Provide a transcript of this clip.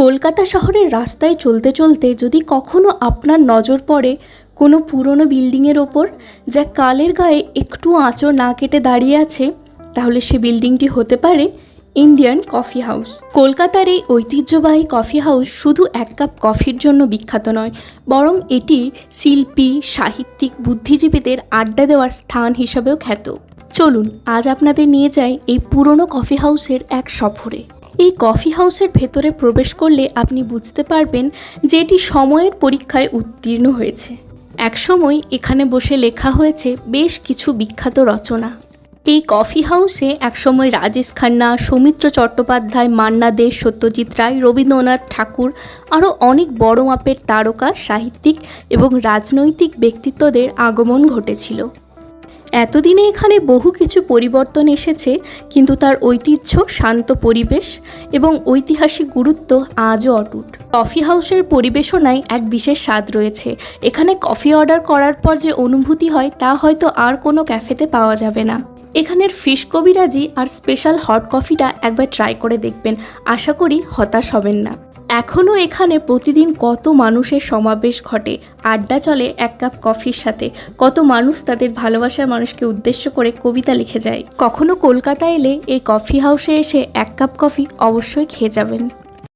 কলকাতা শহরের রাস্তায় চলতে চলতে যদি কখনো আপনার নজর পড়ে কোনো পুরনো বিল্ডিংয়ের ওপর, যা কালের গায়ে একটু আঁচড় না কেটে দাঁড়িয়ে আছে, তাহলে সে বিল্ডিংটি হতে পারে ইন্ডিয়ান কফি হাউস। কলকাতার এই ঐতিহ্যবাহী কফি হাউস শুধু এক কাপ কফির জন্য বিখ্যাত নয়, বরং এটি শিল্পী, সাহিত্যিক, বুদ্ধিজীবীদের আড্ডা দেওয়ার স্থান হিসাবেও খ্যাত। চলুন আজ আপনাদের নিয়ে যাই এই পুরনো কফি হাউসের এক সফরে। এই কফি হাউসের ভেতরে প্রবেশ করলে আপনি বুঝতে পারবেন যে এটি সময়ের পরীক্ষায় উত্তীর্ণ হয়েছে। একসময় এখানে বসে লেখা হয়েছে বেশ কিছু বিখ্যাত রচনা। এই কফি হাউসে একসময় রাজেশ খান্না, সৌমিত্র চট্টোপাধ্যায়, মান্না দে, সত্যজিৎ রায়, রবীন্দ্রনাথ ঠাকুর আরও অনেক বড় মাপের তারকা, সাহিত্যিক এবং রাজনৈতিক ব্যক্তিত্বদের আগমন ঘটেছিল। এতদিনে এখানে বহু কিছু পরিবর্তন এসেছে, কিন্তু তার ঐতিহ্য, শান্ত পরিবেশ এবং ঐতিহাসিক গুরুত্ব আজও অটুট। কফি হাউসের পরিবেশনায় এক বিশেষ স্বাদ রয়েছে। এখানে কফি অর্ডার করার পর যে অনুভূতি হয় তা হয়তো আর কোনো ক্যাফেতে পাওয়া যাবে না। এখানের ফিশ কবিরাজি আর স্পেশাল হট কফিটা একবার ট্রাই করে দেখবেন, আশা করি হতাশ হবেন না। এখনও এখানে প্রতিদিন কত মানুষের সমাবেশ ঘটে, আড্ডা চলে এক কাপ কফির সাথে, কত মানুষ তাদের ভালোবাসার মানুষকে উদ্দেশ্য করে কবিতা লিখে যায়। কখনো কলকাতা এলে এই কফি হাউসে এসে এক কাপ কফি অবশ্যই খেয়ে যাবেন।